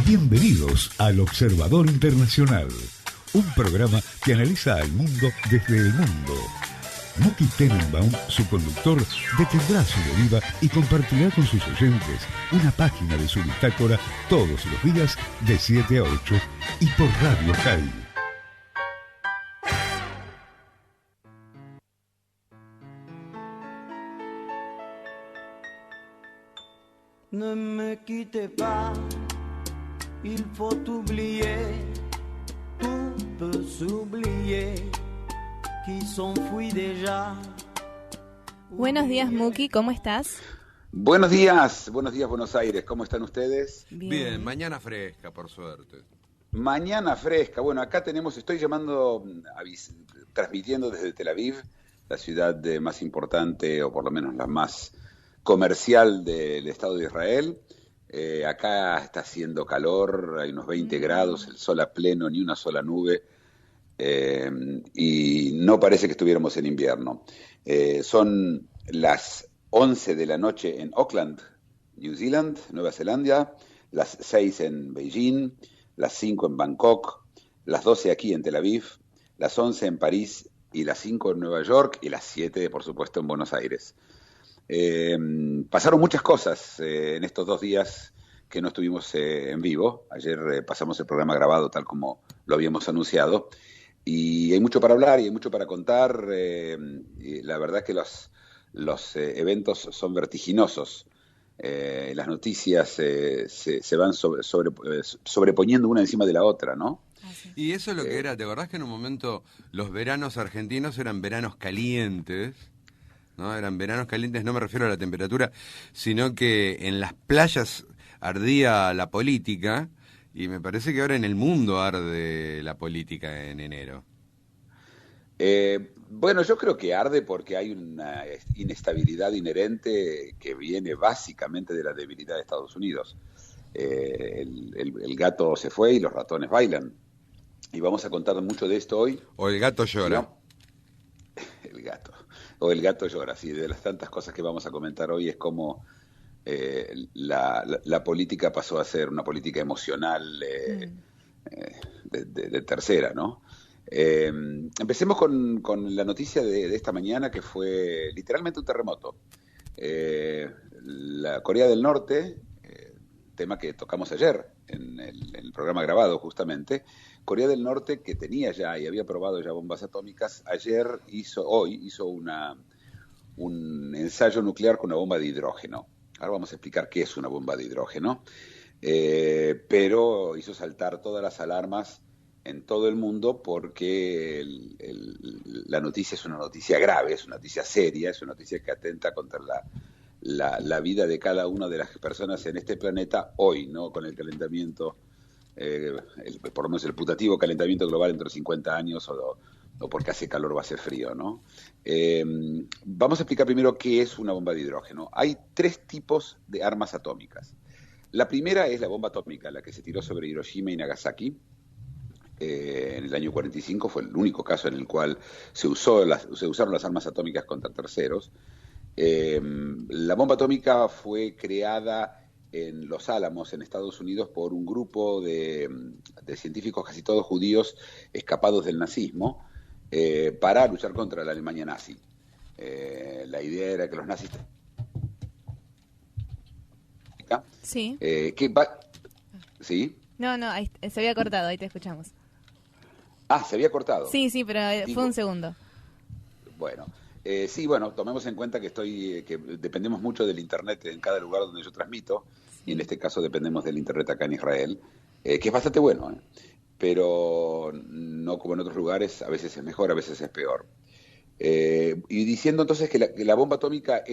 Bienvenidos al Observador Internacional, un programa que analiza al mundo desde el mundo. Muki Tenenbaum, su conductor, detendrá su deriva y compartirá con sus oyentes una página de su bitácora todos los días de 7 a 8 y por Radio CAI. Ne me quittez pas, il faut oublier, tout peut s'oublier, qui s'enfuit déjà. Buenos días, Muki, ¿cómo estás? Buenos días, Buenos Aires, ¿cómo están ustedes? Bien, mañana fresca, por suerte. Mañana fresca, bueno, acá estoy transmitiendo desde Tel Aviv, la ciudad más importante, o por lo menos la más comercial del Estado de Israel. Acá está haciendo calor, hay unos 20 grados, el sol a pleno, ni una sola nube, y no parece que estuviéramos en invierno. Son las 11 de la noche en Auckland, New Zealand, Nueva Zelanda, las 6 en Beijing, las 5 en Bangkok, las 12 aquí en Tel Aviv, las 11 en París y las 5 en Nueva York y las 7, por supuesto, en Buenos Aires. Pasaron muchas cosas en estos 2 días que no estuvimos en vivo. Ayer pasamos el programa grabado tal como lo habíamos anunciado, y hay mucho para hablar y hay mucho para contar. Y la verdad que los eventos son vertiginosos. Las noticias se van sobreponiendo una encima de la otra, ¿no? Y eso es lo que era. ¿Te acordás que en un momento los veranos argentinos eran veranos calientes? ¿No? Eran veranos calientes, no me refiero a la temperatura, sino que en las playas ardía la política, y me parece que ahora en el mundo arde la política en enero. Bueno, yo creo que arde porque hay una inestabilidad inherente que viene básicamente de la debilidad de Estados Unidos. El gato se fue y los ratones bailan. Y vamos a contar mucho de esto hoy. O el gato llora. ¿No? O el gato llora, sí. De las tantas cosas que vamos a comentar hoy es como la política pasó a ser una política emocional de tercera, ¿no? Empecemos con la noticia de esta mañana, que fue literalmente un terremoto. La Corea del Norte, tema que tocamos ayer en el programa grabado justamente, Corea del Norte, que tenía ya y había probado ya bombas atómicas, hoy hizo un ensayo nuclear con una bomba de hidrógeno. Ahora vamos a explicar qué es una bomba de hidrógeno, pero hizo saltar todas las alarmas en todo el mundo porque la noticia es una noticia grave, es una noticia seria, es una noticia que atenta contra la vida de cada una de las personas en este planeta hoy, ¿no? Con el calentamiento, por lo menos el putativo calentamiento global dentro de 50 años, o porque hace calor o hace frío, ¿no? Vamos a explicar primero qué es una bomba de hidrógeno. Hay 3 tipos de armas atómicas. La primera es la bomba atómica, la que se tiró sobre Hiroshima y Nagasaki. En el año 45 fue el único caso en el cual se usaron las armas atómicas contra terceros. La bomba atómica fue creada en Los Álamos, en Estados Unidos, por un grupo de científicos, casi todos judíos, escapados del nazismo, para luchar contra la Alemania nazi. La idea era que los nazis... Sí. ¿Sí? No, ahí, se había cortado, ahí te escuchamos. Se había cortado. Sí, pero fue un segundo. Bueno, sí, tomemos en cuenta que que dependemos mucho del internet en cada lugar donde yo transmito, y en este caso dependemos del internet acá en Israel, que es bastante bueno, pero no como en otros lugares, a veces es mejor, a veces es peor. Y diciendo entonces que la bomba atómica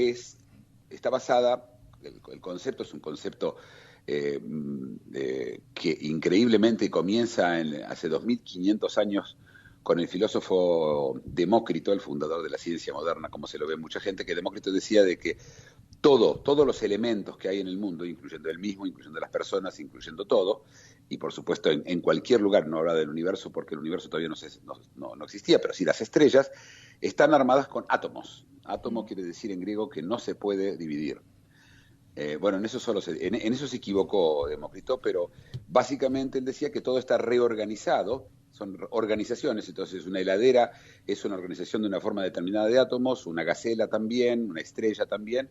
está basada, el concepto es un concepto que increíblemente comienza hace 2500 años con el filósofo Demócrito, el fundador de la ciencia moderna, como se lo ve mucha gente, que Demócrito decía de que todos los elementos que hay en el mundo, incluyendo el mismo, incluyendo las personas, incluyendo todo, y por supuesto en cualquier lugar, no habla del universo porque el universo todavía no existía, pero sí las estrellas, están armadas con átomos. Átomo quiere decir en griego que no se puede dividir. En eso se equivocó Demócrito, pero básicamente él decía que todo está reorganizado, son organizaciones, entonces una heladera es una organización de una forma determinada de átomos, una gacela también, una estrella también,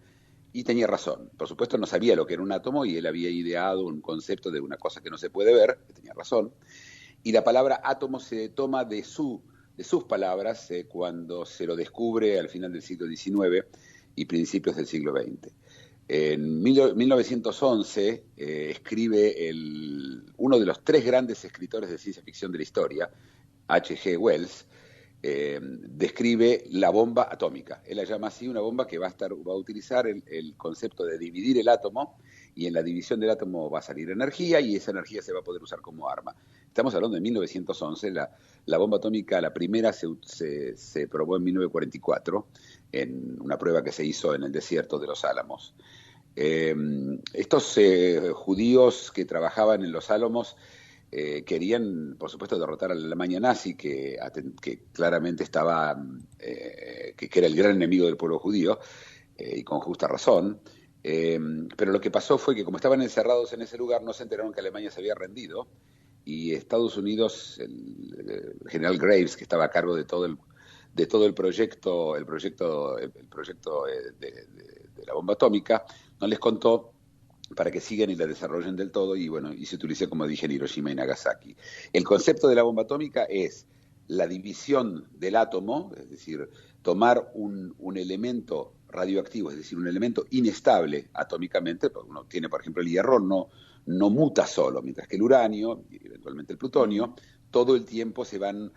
y tenía razón. Por supuesto no sabía lo que era un átomo y él había ideado un concepto de una cosa que no se puede ver, que tenía razón, y la palabra átomo se toma de sus palabras cuando se lo descubre al final del siglo XIX y principios del siglo XX. En 1911 escribe uno de los 3 grandes escritores de ciencia ficción de la historia, H.G. Wells, describe la bomba atómica. Él la llama así, una bomba que va a utilizar el concepto de dividir el átomo, y en la división del átomo va a salir energía, y esa energía se va a poder usar como arma. Estamos hablando de 1911, la bomba atómica, la primera se probó en 1944, en una prueba que se hizo en el desierto de los Álamos. Estos judíos que trabajaban en los Álamos querían, por supuesto, derrotar a la Alemania nazi, que claramente estaba, que era el gran enemigo del pueblo judío, y con justa razón. Pero lo que pasó fue que como estaban encerrados en ese lugar, no se enteraron que Alemania se había rendido, y Estados Unidos, el general Graves, que estaba a cargo de todo el proyecto de la bomba atómica, no les contó para que sigan y la desarrollen del todo, y bueno, y se utiliza, como dije, en Hiroshima y Nagasaki. El concepto de la bomba atómica es la división del átomo, es decir, tomar un elemento radioactivo, es decir, un elemento inestable atómicamente, porque uno tiene, por ejemplo, el hierro no muta solo, mientras que el uranio y eventualmente el plutonio todo el tiempo se van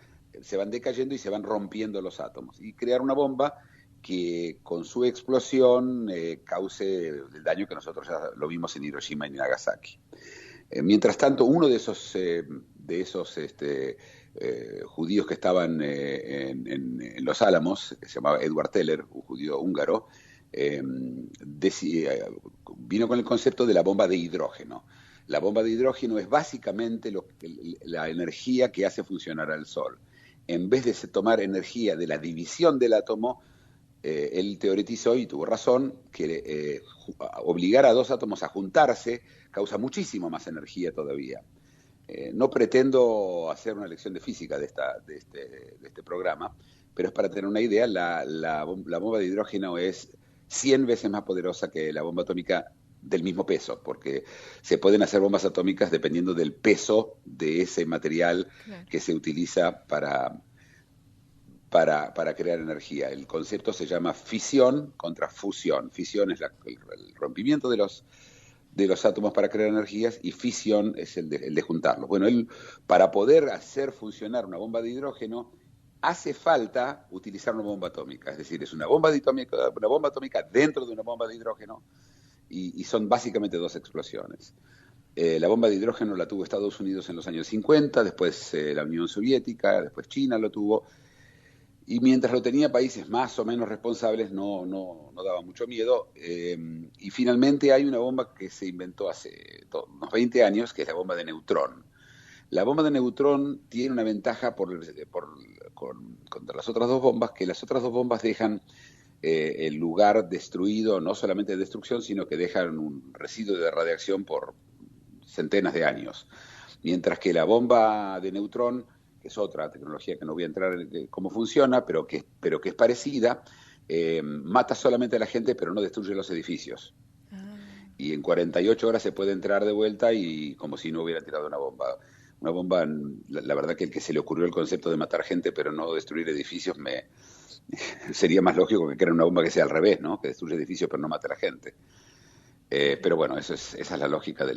decayendo y se van rompiendo los átomos, y crear una bomba que con su explosión cause el daño que nosotros ya lo vimos en Hiroshima y Nagasaki. Mientras tanto, uno de esos judíos que estaban en Los Álamos, que se llamaba Edward Teller, un judío húngaro, vino con el concepto de la bomba de hidrógeno. La bomba de hidrógeno es básicamente la energía que hace funcionar al Sol. En vez de tomar energía de la división del átomo, él teoretizó, y tuvo razón, que obligar a 2 átomos a juntarse causa muchísimo más energía todavía. No pretendo hacer una lección de física de este programa, pero es para tener una idea. La bomba de hidrógeno es 100 veces más poderosa que la bomba atómica del mismo peso, porque se pueden hacer bombas atómicas dependiendo del peso de ese material que se utiliza para crear energía. El concepto se llama fisión contra fusión. Fisión es el rompimiento de los átomos para crear energías, y fisión es el de juntarlos. Bueno, para poder hacer funcionar una bomba de hidrógeno hace falta utilizar una bomba atómica, es decir, es una bomba atómica dentro de una bomba de hidrógeno, y son básicamente 2 explosiones. La bomba de hidrógeno la tuvo Estados Unidos en los años 50, después la Unión Soviética, después China lo tuvo, y mientras lo tenía países más o menos responsables, no daba mucho miedo, y finalmente hay una bomba que se inventó hace unos 20 años, que es la bomba de neutrón. La bomba de neutrón tiene una ventaja contra las otras 2 bombas, que las otras 2 bombas dejan el lugar destruido, no solamente de destrucción, sino que dejan un residuo de radiación por centenas de años. Mientras que la bomba de neutrón, que es otra tecnología que no voy a entrar en cómo funciona, pero que es parecida, mata solamente a la gente, pero no destruye los edificios. Y en 48 horas se puede entrar de vuelta, y como si no hubiera tirado una bomba. Una bomba, la verdad que el que se le ocurrió el concepto de matar gente pero no destruir edificios, sería más lógico que creara una bomba que sea al revés, ¿no? Que destruye edificios pero no mate a la gente. Pero bueno, esa es la lógica de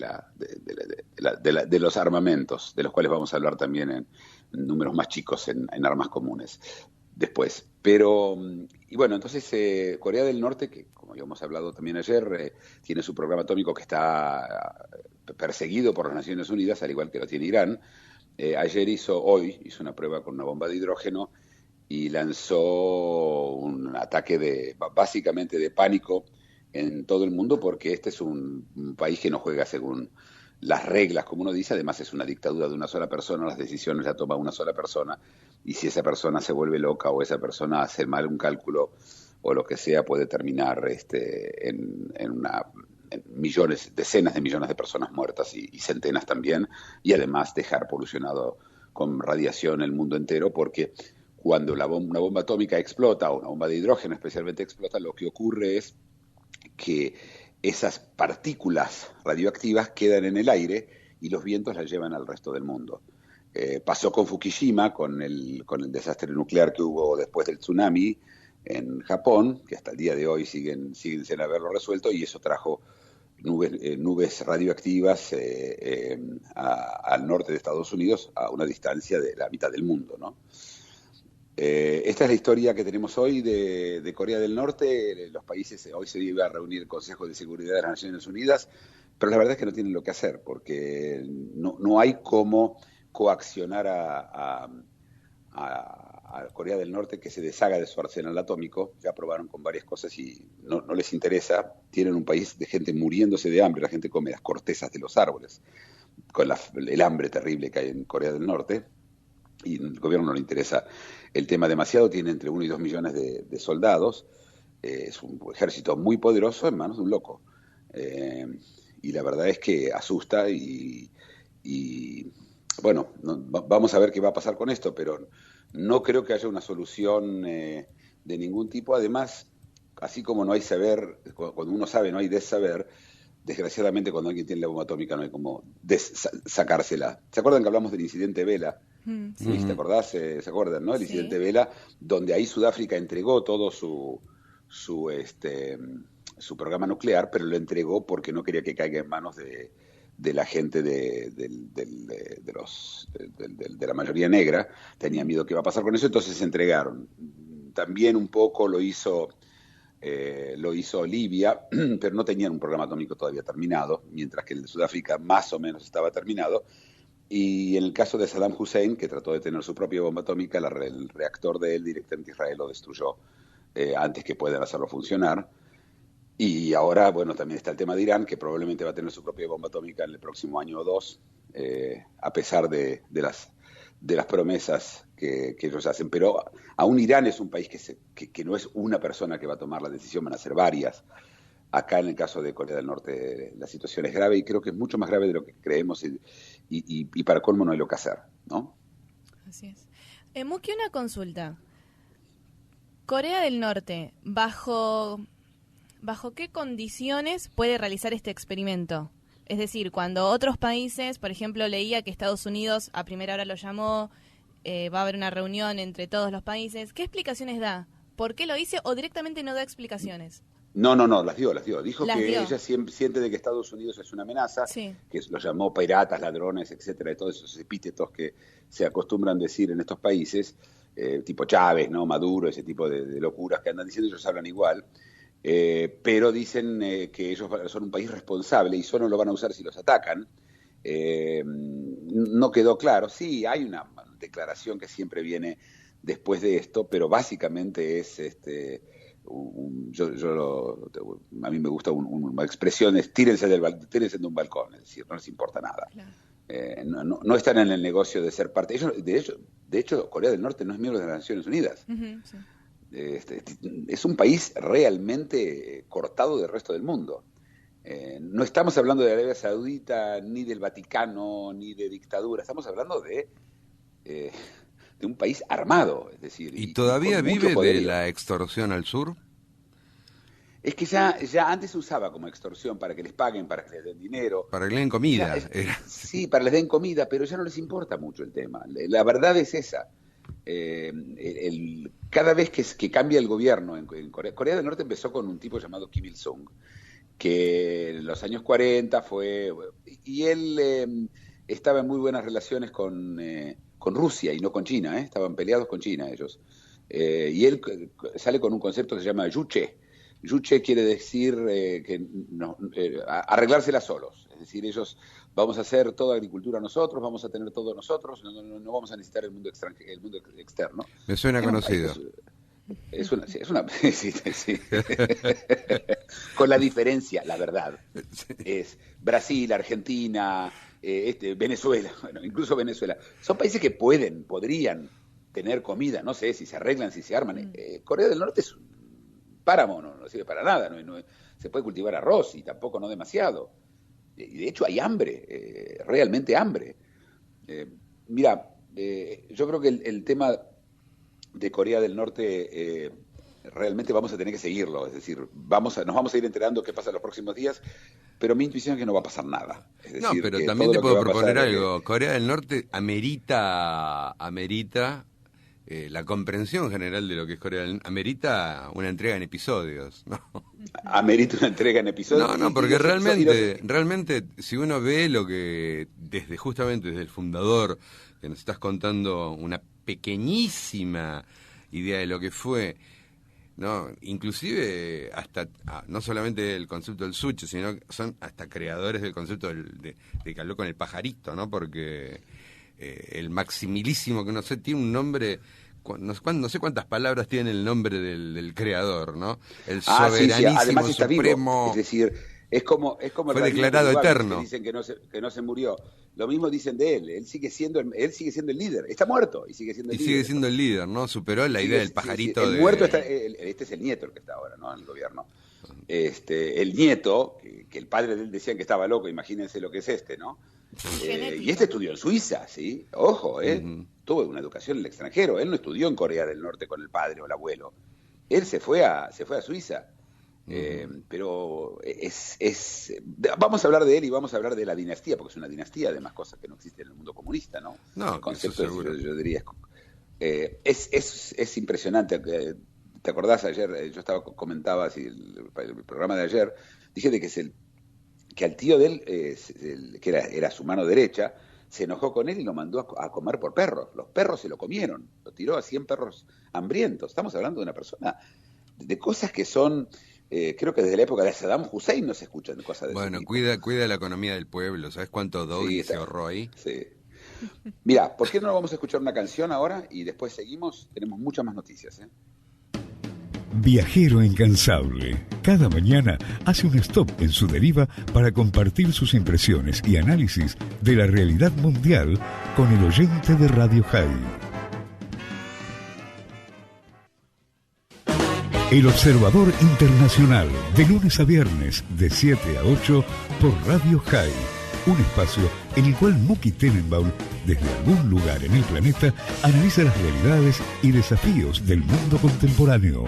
los armamentos, de los cuales vamos a hablar también en números más chicos, en armas comunes después. Pero, y bueno, entonces Corea del Norte, que como ya hemos hablado también ayer, tiene su programa atómico que está perseguido por las Naciones Unidas, al igual que lo tiene Irán. Hoy hizo una prueba con una bomba de hidrógeno y lanzó un ataque básicamente de pánico en todo el mundo, porque este es un país que no juega según las reglas, como uno dice. Además es una dictadura de una sola persona, las decisiones las toma una sola persona, y si esa persona se vuelve loca o esa persona hace mal un cálculo o lo que sea, puede terminar en millones, decenas de millones de personas muertas y centenas también, y además dejar polucionado con radiación el mundo entero, porque cuando una bomba atómica explota, o una bomba de hidrógeno especialmente explota, lo que ocurre es que esas partículas radioactivas quedan en el aire y los vientos las llevan al resto del mundo. Pasó con Fukushima, con el desastre nuclear que hubo después del tsunami en Japón, que hasta el día de hoy siguen sin haberlo resuelto, y eso trajo nubes radioactivas al norte de Estados Unidos, a una distancia de la mitad del mundo, ¿no? Esta es la historia que tenemos hoy de Corea del Norte. Los países, hoy se iba a reunir el Consejo de Seguridad de las Naciones Unidas, pero la verdad es que no tienen lo que hacer, porque no hay cómo coaccionar a Corea del Norte que se deshaga de su arsenal atómico. Ya probaron con varias cosas y no les interesa. Tienen un país de gente muriéndose de hambre, la gente come las cortezas de los árboles, con el hambre terrible que hay en Corea del Norte, y al gobierno no le interesa el tema demasiado. Tiene entre 1 y 2 millones de soldados, es un ejército muy poderoso en manos de un loco, y la verdad es que asusta y bueno, vamos a ver qué va a pasar con esto, pero no creo que haya una solución de ningún tipo. Además, así como no hay saber, cuando uno sabe no hay desaber, desgraciadamente cuando alguien tiene la bomba atómica no hay como sacársela. ¿Se acuerdan que hablamos del incidente Vela? Sí, ¿te acordás? ¿Se acuerdan, no? El incidente Vela, donde ahí Sudáfrica entregó todo su programa nuclear, pero lo entregó porque no quería que caiga en manos de la gente de la mayoría negra. Tenía miedo que iba a pasar con eso, entonces se entregaron. También un poco lo hizo Libia, pero no tenían un programa atómico todavía terminado, mientras que el de Sudáfrica más o menos estaba terminado. Y en el caso de Saddam Hussein, que trató de tener su propia bomba atómica, el reactor de él directamente Israel lo destruyó antes que puedan hacerlo funcionar. Y ahora, bueno, también está el tema de Irán, que probablemente va a tener su propia bomba atómica en el próximo año o dos, a pesar de las promesas que ellos hacen. Pero aún Irán es un país que no es una persona que va a tomar la decisión, van a ser varias. Acá en el caso de Corea del Norte la situación es grave, y creo que es mucho más grave de lo que creemos, y para colmo no hay lo que hacer, ¿no? Así es. Muki, una consulta. Corea del Norte, ¿bajo qué condiciones puede realizar este experimento? Es decir, cuando otros países, por ejemplo, leía que Estados Unidos a primera hora lo llamó, va a haber una reunión entre todos los países, ¿qué explicaciones da? ¿Por qué lo hice o directamente no da explicaciones? No, las dio. Dijo que ella siente de que Estados Unidos es una amenaza, que los llamó piratas, ladrones, etcétera, de todos esos epítetos que se acostumbran decir en estos países, tipo Chávez, ¿no? Maduro, ese tipo de locuras que andan diciendo. Ellos hablan igual, pero dicen que ellos son un país responsable y solo lo van a usar si los atacan. No quedó claro. Sí, hay una declaración que siempre viene después de esto, pero básicamente es a mí me gusta una expresión, es tírense de un balcón, es decir, no les importa nada. Claro. No están en el negocio de ser parte. Ellos, de hecho, Corea del Norte no es miembro de las Naciones Unidas. Uh-huh, sí. Es un país realmente cortado del resto del mundo. No estamos hablando de Arabia Saudita, ni del Vaticano, ni de dictadura. Estamos hablando de un país armado, es decir... ¿Y todavía vive de la extorsión al sur? Es que ya antes se usaba como extorsión, para que les paguen, para que les den dinero. Para que les den comida. Sí, para que les den comida, pero ya no les importa mucho el tema. La verdad es esa. Cada vez que cambia el gobierno en Corea del Norte empezó con un tipo llamado Kim Il-sung, que en los años 40 fue... Y él estaba en muy buenas relaciones con Rusia y no con China, estaban peleados con China ellos. Y él sale con un concepto que se llama yuche. Yuche quiere decir arreglársela solos, es decir, ellos vamos a hacer toda agricultura nosotros, vamos a tener todo nosotros, no vamos a necesitar el mundo externo. Me suena conocido. Es una sí. Con la diferencia, la verdad, es Brasil, Argentina, Venezuela, bueno, incluso Venezuela, son países que podrían tener comida, no sé si se arreglan, si se arman. Corea del Norte es un páramo no sirve para nada, se puede cultivar arroz y tampoco no demasiado. Y de hecho hay hambre, realmente hambre. Mira, yo creo que el tema de Corea del Norte realmente vamos a tener que seguirlo, es decir, nos vamos a ir enterando qué pasa en los próximos días, pero mi intuición es que no va a pasar nada. Es decir, no, pero también te puedo proponer algo. Corea del Norte amerita la comprensión general de lo que es Corea del Norte, amerita una entrega en episodios, ¿no? Amerita una entrega en episodios. No, porque realmente, si uno ve lo que, justamente desde el fundador, que nos estás contando una pequeñísima idea de lo que fue, no, inclusive hasta no solamente el concepto del sushi, sino que son hasta creadores del concepto de que habló con el pajarito, ¿no? Porque el Maximilísimo, que no sé, tiene un nombre, no sé cuántas palabras tiene el nombre del creador, ¿no? El soberanísimo, sí. Además está supremo. Vivo. Es decir, es como fue declarado eterno. Que dicen que no se murió. Lo mismo dicen de él. Él sigue siendo el líder. Está muerto y sigue siendo el líder. Sigue siendo el líder, ¿no? Superó la idea del pajarito. El muerto este es el nieto el que está ahora, ¿no? En el gobierno. El nieto, que el padre de él decían que estaba loco, imagínense lo que es ¿no? Y estudió en Suiza, ¿sí? Ojo, tuvo una educación en el extranjero. Él no estudió en Corea del Norte con el padre o el abuelo. Él se fue a Suiza. Pero vamos a hablar de él y vamos a hablar de la dinastía, porque es una dinastía, además, cosas que no existen en el mundo comunista, ¿no? El concepto yo diría es impresionante. ¿Te acordás ayer? Yo comentaba así el programa de ayer, dije de que al tío de él, que era su mano derecha, se enojó con él y lo mandó a comer por perros. Los perros se lo comieron, lo tiró a 100 perros hambrientos. Estamos hablando de una persona, de cosas que son, creo que desde la época de Saddam Hussein no se escuchan cosas de ese tipo. Cuida la economía del pueblo. ¿Sabes cuánto doggy se ahorró ahí? Sí. Mira, ¿por qué no vamos a escuchar una canción ahora y después seguimos? Tenemos muchas más noticias, Viajero incansable. Cada mañana hace un stop en su deriva para compartir sus impresiones y análisis de la realidad mundial con el oyente de Radio High. El Observador Internacional, de lunes a viernes, de 7 a 8, por Radio High. Un espacio en el cual Muki Tenenbaum, desde algún lugar en el planeta, analiza las realidades y desafíos del mundo contemporáneo.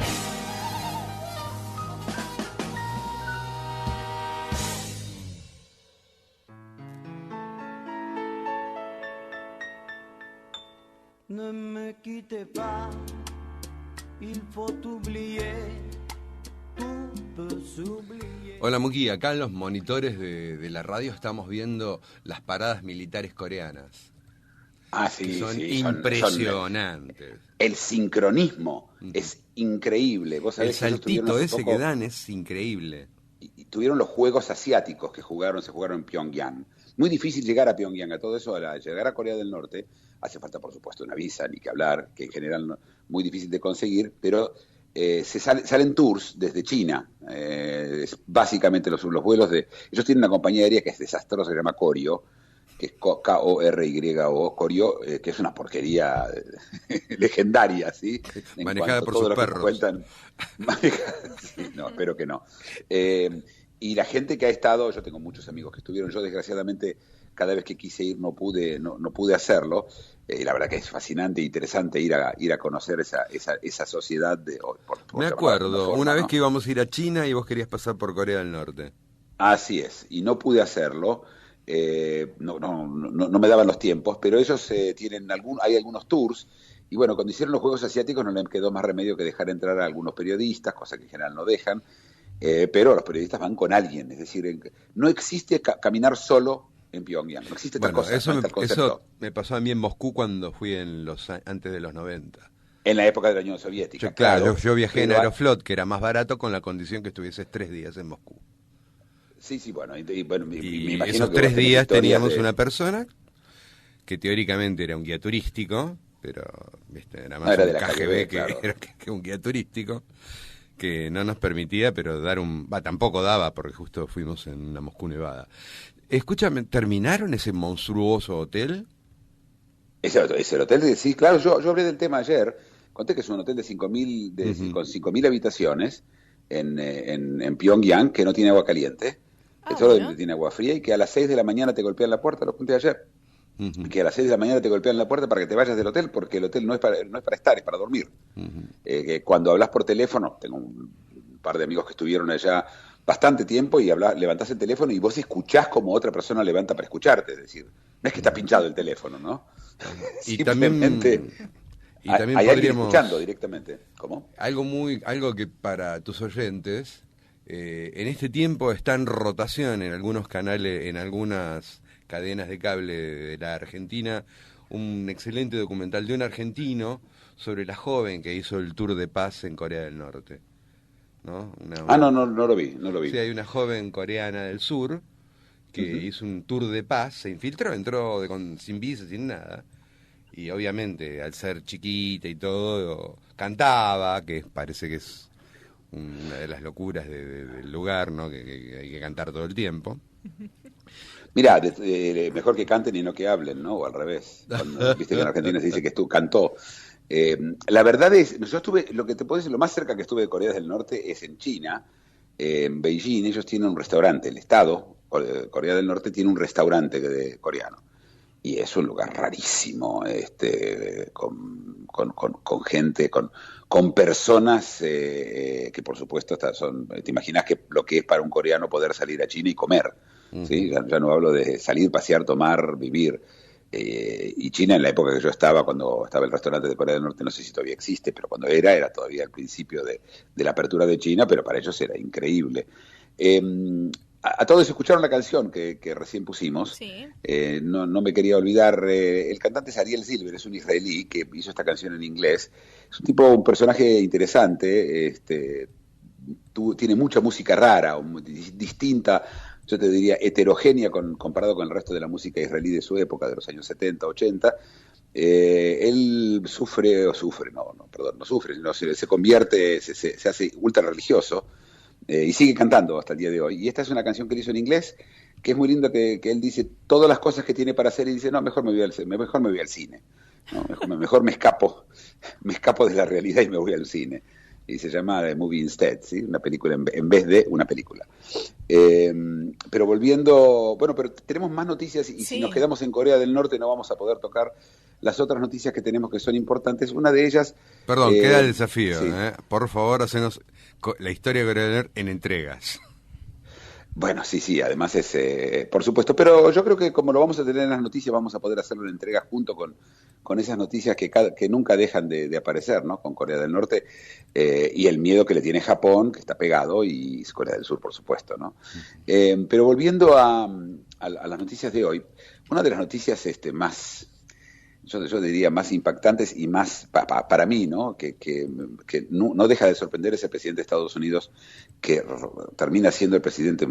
Ne me quittez pas, il faut oublier, tout peut s'oublier. Hola Muki, acá en los monitores de la radio estamos viendo las paradas militares coreanas. Sí, son impresionantes. El sincronismo es increíble. ¿Vos sabés el saltito ese que dan es increíble. Y tuvieron los Juegos Asiáticos que se jugaron en Pyongyang. Muy difícil llegar a Pyongyang, a todo eso, llegar a Corea del Norte. Hace falta, por supuesto, una visa, ni que hablar, que en general no, muy difícil de conseguir, pero salen tours desde China. Básicamente los vuelos ellos tienen una compañía aérea que es desastrosa, se llama Koryo, que es Koryo, Koryo, que es una porquería legendaria, ¿sí? Manejada por sus perros. Sí, no, espero que no. Y la gente que ha estado, yo tengo muchos amigos que estuvieron, yo desgraciadamente cada vez que quise ir no pude hacerlo. La verdad que es fascinante e interesante ir a conocer esa sociedad. Me acuerdo, una vez que íbamos a ir a China y vos querías pasar por Corea del Norte. Así es, y no pude hacerlo. No me daban los tiempos, pero ellos hay algunos tours. Y bueno, cuando hicieron los Juegos Asiáticos no les quedó más remedio que dejar entrar a algunos periodistas, cosa que en general no dejan. Pero los periodistas van con alguien, es decir, no existe caminar solo en Pyongyang, no existe tal cosa. Eso me pasó a mí en Moscú cuando fui antes de los 90. En la época de la Unión Soviética. Yo viajé en Aeroflot, que era más barato, con la condición que estuvieses 3 días en Moscú. Sí, bueno, me y imagino esos que 3 días teníamos una persona que teóricamente era un guía turístico, pero era más era un de la KGB claro. que un guía turístico, que no nos permitía, pero tampoco daba, porque justo fuimos en una Moscú nevada. Escúchame, ¿terminaron ese monstruoso hotel? Ese hotel, sí, claro, yo hablé del tema ayer, conté que es un hotel de 5.000 con 5.000 habitaciones, en Pyongyang que no tiene agua caliente, que solo bueno. tiene agua fría, y que a las 6 de la mañana te golpean la puerta, lo conté ayer, que a las 6 de la mañana te golpean la puerta para que te vayas del hotel, porque el hotel no es para estar, es para dormir. Que cuando hablas por teléfono, tengo un par de amigos que estuvieron allá bastante tiempo y levantás el teléfono y vos escuchás como otra persona levanta para escucharte, es decir, no es que está pinchado el teléfono, ¿no? Y Simplemente también hay alguien podríamos, escuchando directamente. ¿Cómo? algo que para tus oyentes, en este tiempo está en rotación en algunos canales, en algunas cadenas de cable de la Argentina, un excelente documental de un argentino sobre la joven que hizo el tour de paz en Corea del Norte, ¿no? No lo vi. Sí, hay una joven coreana del sur que hizo un tour de paz, se infiltró, entró sin visa, sin nada, y obviamente al ser chiquita y todo, cantaba, que parece que es una de las locuras del lugar, ¿no? Que hay que cantar todo el tiempo. Mirá, mejor que canten y no que hablen, ¿no? O al revés. Cuando, viste que en Argentina se dice que cantó. La verdad es, yo estuve, lo que te puedo decir, lo más cerca que estuve de Corea del Norte es en China, en Beijing. Ellos tienen un restaurante, el Estado, Corea del Norte tiene un restaurante coreano. Y es un lugar rarísimo, con gente, con personas que por supuesto te imaginas que lo que es para un coreano poder salir a China y comer, ¿sí? Ya no hablo de salir, pasear, tomar, vivir. Y China, en la época que yo estaba, cuando estaba el restaurante de Corea del Norte, no sé si todavía existe, pero cuando era todavía al principio de la apertura de China, pero para ellos era increíble. A todos escucharon la canción que recién pusimos. Sí. No me quería olvidar. El cantante es Ariel Silver, es un israelí que hizo esta canción en inglés. Es un personaje interesante. Tiene mucha música rara, distinta, yo te diría heterogénea comparado con el resto de la música israelí de su época, de los años 70, 80. Él no sufre, sino se convierte, se hace ultra religioso. Y sigue cantando hasta el día de hoy. Y esta es una canción que él hizo en inglés, que es muy lindo, que él dice todas las cosas que tiene para hacer y dice, no, mejor me voy al cine. No, mejor me escapo de la realidad y me voy al cine. Y se llama The Movie Instead, ¿sí? Una película en vez de una película. Pero volviendo, pero tenemos más noticias y si nos quedamos en Corea del Norte no vamos a poder tocar las otras noticias que tenemos que son importantes. Una de ellas... Perdón, queda el desafío. Sí. Por favor, hacenos la historia de Corea del Norte en entregas. Bueno, sí, además es, por supuesto, pero yo creo que como lo vamos a tener en las noticias, vamos a poder hacerlo en entregas junto con esas noticias que nunca dejan de aparecer, ¿no? Con Corea del Norte y el miedo que le tiene Japón, que está pegado, y Corea del Sur, por supuesto, ¿no? Pero volviendo a las noticias de hoy, una de las noticias más... Yo diría más impactantes y más para mí, ¿no? Que no deja de sorprender ese presidente de Estados Unidos, que termina siendo el presidente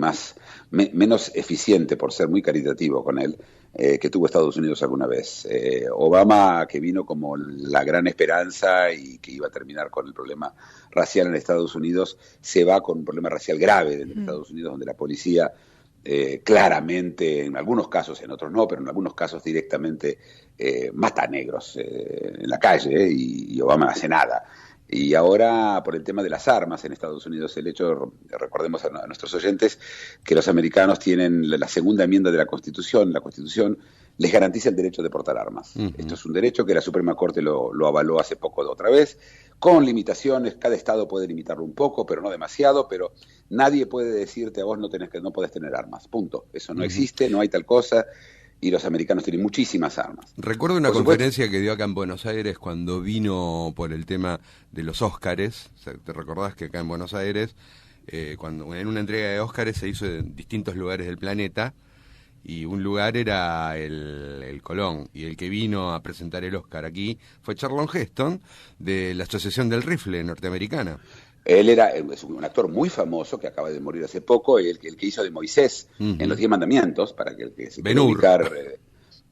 menos eficiente, por ser muy caritativo con él, que tuvo Estados Unidos alguna vez. Obama, que vino como la gran esperanza y que iba a terminar con el problema racial en Estados Unidos, se va con un problema racial grave en Estados Unidos, donde la policía claramente, en algunos casos, en otros no, pero en algunos casos directamente mata a negros en la calle, y Obama no hace nada. Y ahora, por el tema de las armas en Estados Unidos, el hecho, recordemos a nuestros oyentes, que los americanos tienen la segunda enmienda de la Constitución les garantiza el derecho de portar armas. Esto es un derecho que la Suprema Corte lo avaló hace poco de otra vez, con limitaciones. Cada estado puede limitarlo un poco, pero no demasiado, pero nadie puede decirte a vos no podés tener armas, punto. Eso no existe, no hay tal cosa, y los americanos tienen muchísimas armas. Recuerdo una conferencia que dio acá en Buenos Aires cuando vino por el tema de los Óscares. O sea, ¿te recordás que acá en Buenos Aires, cuando en una entrega de Óscares se hizo en distintos lugares del planeta, y un lugar era el Colón, y el que vino a presentar el Oscar aquí fue Charlton Heston, de la Asociación del Rifle norteamericana. Él es un actor muy famoso que acaba de morir hace poco, el que hizo de Moisés en los 10 Mandamientos, para que el que se pueda ubicar,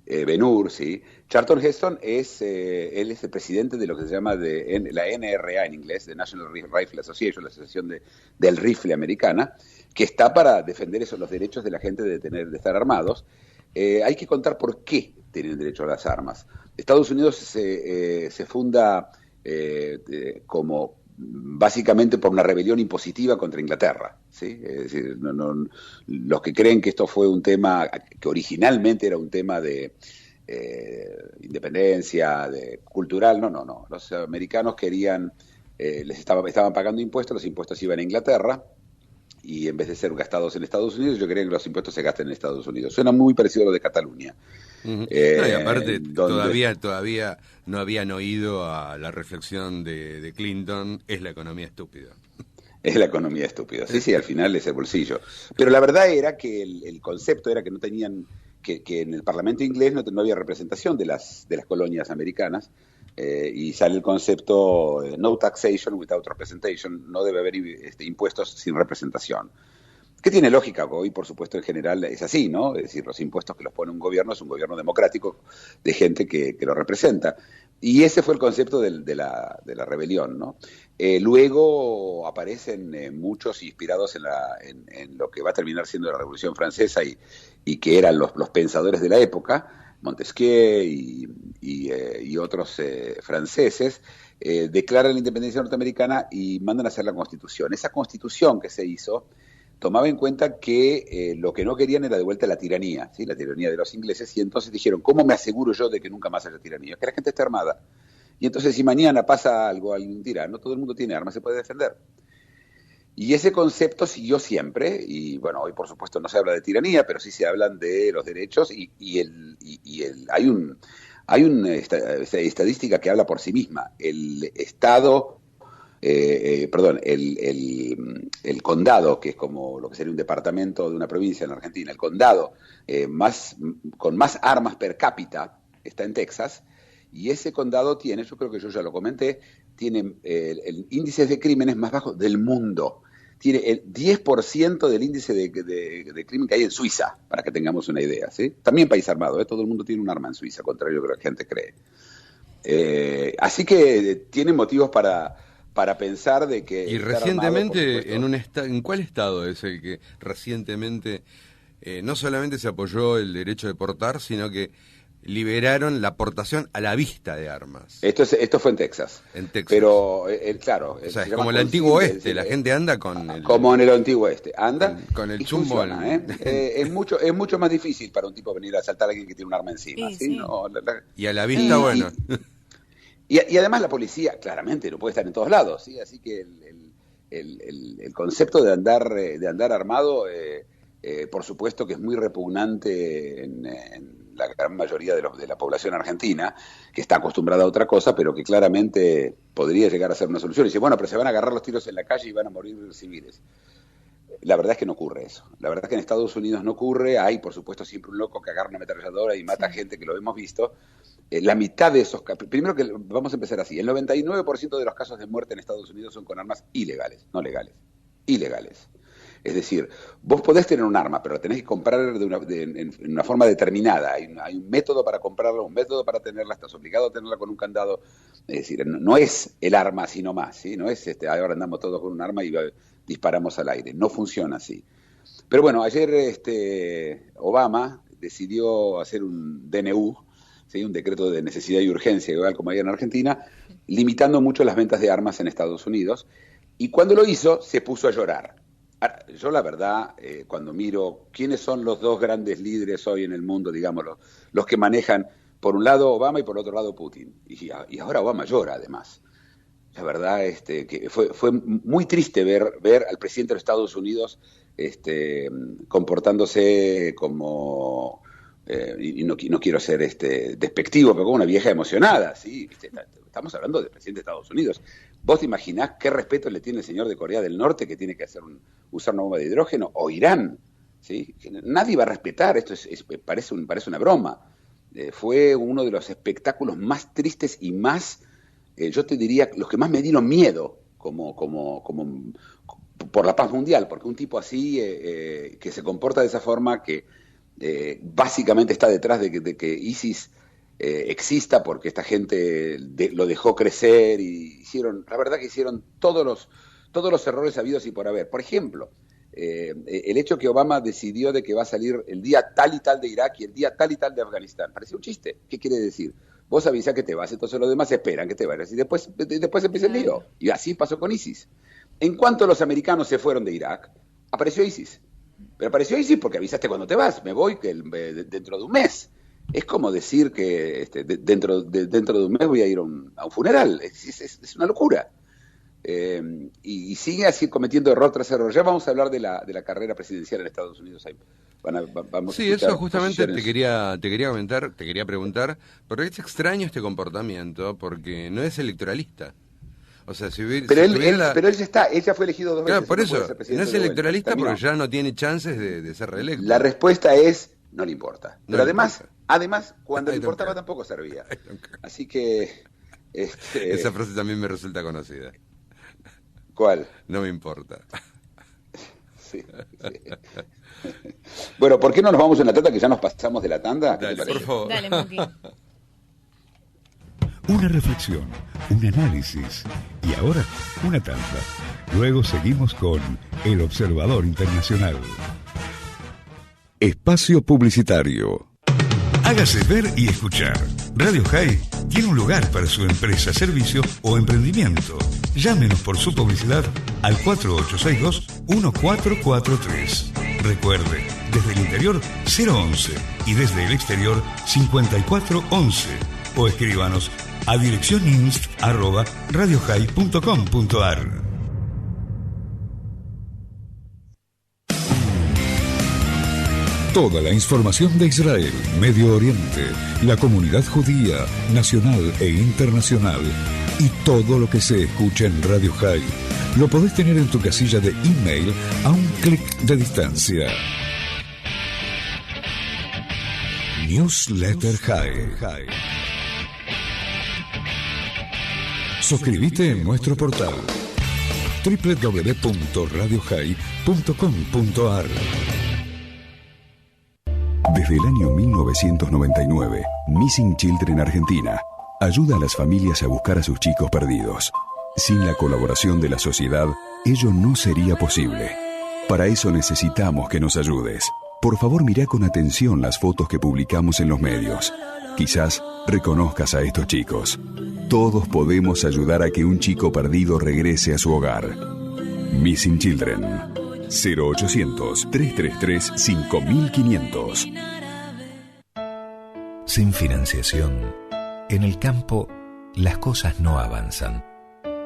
Ben-Hur, sí. Charlton Heston él es el presidente de lo que se llama la NRA en inglés, de National Rifle Association, la Asociación del Rifle Americana, que está para defender los derechos de la gente de estar armados. Hay que contar por qué tienen derecho a las armas. Estados Unidos se funda como básicamente por una rebelión impositiva contra Inglaterra, ¿sí? Es decir, los que creen que esto fue un tema que originalmente era un tema de independencia, de cultural, no. Los americanos querían, estaban pagando impuestos, los impuestos iban a Inglaterra, y en vez de ser gastados en Estados Unidos, yo creo que los impuestos se gasten en Estados Unidos. Suena muy parecido a lo de Cataluña. No, y aparte, todavía no habían oído a la reflexión de Clinton, es la economía estúpida. Es la economía estúpida, sí, al final es el bolsillo. Pero la verdad era que el concepto era que no tenían, que en el Parlamento inglés no había representación de las colonias americanas, y sale el concepto no taxation without representation, no debe haber impuestos sin representación. Que tiene lógica, hoy por supuesto en general es así, ¿no? Es decir, los impuestos que los pone un gobierno es un gobierno democrático de gente que lo representa. Y ese fue el concepto de la rebelión, ¿no? Luego aparecen muchos inspirados en lo que va a terminar siendo la Revolución Francesa y que eran los pensadores de la época, Montesquieu y otros franceses, declaran la independencia norteamericana y mandan a hacer la Constitución. Esa Constitución que se hizo tomaba en cuenta que lo que no querían era de vuelta la tiranía, ¿sí? La tiranía de los ingleses, y entonces dijeron, ¿cómo me aseguro yo de que nunca más haya tiranía? Que la gente esté armada. Y entonces si mañana pasa algo, algún tirano, todo el mundo tiene armas, se puede defender. Y ese concepto siguió siempre, y bueno, hoy por supuesto no se habla de tiranía, pero sí se hablan de los derechos, hay una estadística que habla por sí misma. El Estado, el condado, que es como lo que sería un departamento de una provincia en la Argentina, el condado con más armas per cápita está en Texas, y ese condado tiene, yo creo que yo ya lo comenté, tiene el índice de crímenes más bajo del mundo. Tiene el 10% del índice de crimen que hay en Suiza, para que tengamos una idea, ¿sí? También país armado, todo el mundo tiene un arma en Suiza, contrario a lo que la gente cree. Así que tiene motivos para pensar de que... Y recientemente, armado, ¿en cuál estado es el que recientemente no solamente se apoyó el derecho de portar, sino que liberaron la portación a la vista de armas? Esto fue en Texas. En Texas. Pero, claro... O sea, es como el antiguo oeste, la gente anda con... Como en el antiguo oeste. Anda con el chumbo. Funciona, es mucho más difícil para un tipo venir a asaltar a alguien que tiene un arma encima. ¿sí? Sí. No, y a la vista, bueno... Y además la policía, claramente, no puede estar en todos lados, ¿sí? Así que el concepto de andar armado, por supuesto que es muy repugnante en la gran mayoría de la población argentina, que está acostumbrada a otra cosa, pero que claramente podría llegar a ser una solución. Y dice, bueno, pero se van a agarrar los tiros en la calle y van a morir civiles. La verdad es que no ocurre eso. La verdad es que en Estados Unidos no ocurre. Hay, por supuesto, siempre un loco que agarra una ametralladora y mata gente, que lo hemos visto. La mitad de esos... Primero que vamos a empezar así. El 99% de los casos de muerte en Estados Unidos son con armas ilegales, no legales. Ilegales. Es decir, vos podés tener un arma, pero la tenés que comprar en una forma determinada. Hay un método para comprarla, un método para tenerla, estás obligado a tenerla con un candado. Es decir, no es el arma así nomás, ¿sí? No es ahora andamos todos con un arma y disparamos al aire. No funciona así. Pero bueno, ayer Obama decidió hacer un DNU, ¿sí? Un decreto de necesidad y urgencia, igual como hay en Argentina, limitando mucho las ventas de armas en Estados Unidos. Y cuando lo hizo, se puso a llorar. Ahora, yo la verdad, cuando miro quiénes son los dos grandes líderes hoy en el mundo, digamos, los que manejan, por un lado Obama y por otro lado Putin, y ahora Obama llora además. La verdad, que fue muy triste ver al presidente de los Estados Unidos comportándose como, y no quiero ser despectivo, pero como una vieja emocionada, ¿sí? Estamos hablando del presidente de Estados Unidos. ¿Vos te imaginás qué respeto le tiene el señor de Corea del Norte, que tiene que usar una bomba de hidrógeno? O Irán, ¿sí? Nadie va a respetar, esto parece una broma. Fue uno de los espectáculos más tristes y más, yo te diría, los que más me dieron miedo como por la paz mundial, porque un tipo así, que se comporta de esa forma, que básicamente está detrás de que ISIS exista, porque esta gente lo dejó crecer y la verdad que hicieron todos los errores habidos y por haber. Por ejemplo, el hecho que Obama decidió de que va a salir el día tal y tal de Irak y el día tal y tal de Afganistán. Parecía un chiste. ¿Qué quiere decir? vos avisás que te vas, entonces los demás esperan que te vayas y después empieza el lío. Y así pasó con ISIS. En cuanto los americanos se fueron de Irak, apareció ISIS. Pero apareció ISIS porque avisaste cuando te vas, me voy dentro de un mes. Es como decir que dentro de un mes voy a ir a un funeral. Es una locura. Y sigue así cometiendo error tras error. Ya vamos a hablar de la carrera presidencial en Estados Unidos. Sí, eso justamente te quería comentar, te quería preguntar, porque es extraño este comportamiento, porque no es electoralista. O sea, pero él ya fue elegido 2 veces. Claro, por eso, no es electoralista porque ya no tiene chances de ser reelecto. La respuesta es, no le importa. Pero además, cuando le importaba tampoco servía. Así que... Esa frase también me resulta conocida. ¿Cuál? No me importa. Sí. Bueno, ¿por qué no nos vamos a una tanda que ya nos pasamos de la tanda? Dale, por favor. Dale, Muki. Una reflexión, un análisis y ahora una tanda. Luego seguimos con El Observador Internacional. Espacio publicitario. Hágase ver y escuchar. Radio High tiene un lugar para su empresa, servicio o emprendimiento. Llámenos por su publicidad al 4862-1443. Recuerde, desde el interior 011 y desde el exterior 5411. O escríbanos a dirección inst@radiohigh.com.ar. Toda la información de Israel, Medio Oriente, la comunidad judía, nacional e internacional y todo lo que se escucha en Radio High lo podés tener en tu casilla de email a un clic de distancia. Newsletter High. Suscríbete en nuestro portal www.radiohigh.com.ar. Desde el año 1999, Missing Children Argentina ayuda a las familias a buscar a sus chicos perdidos. Sin la colaboración de la sociedad, ello no sería posible. Para eso necesitamos que nos ayudes. Por favor, mirá con atención las fotos que publicamos en los medios. Quizás reconozcas a estos chicos. Todos podemos ayudar a que un chico perdido regrese a su hogar. Missing Children. 0800-333-5500. Sin financiación, en el campo las cosas no avanzan.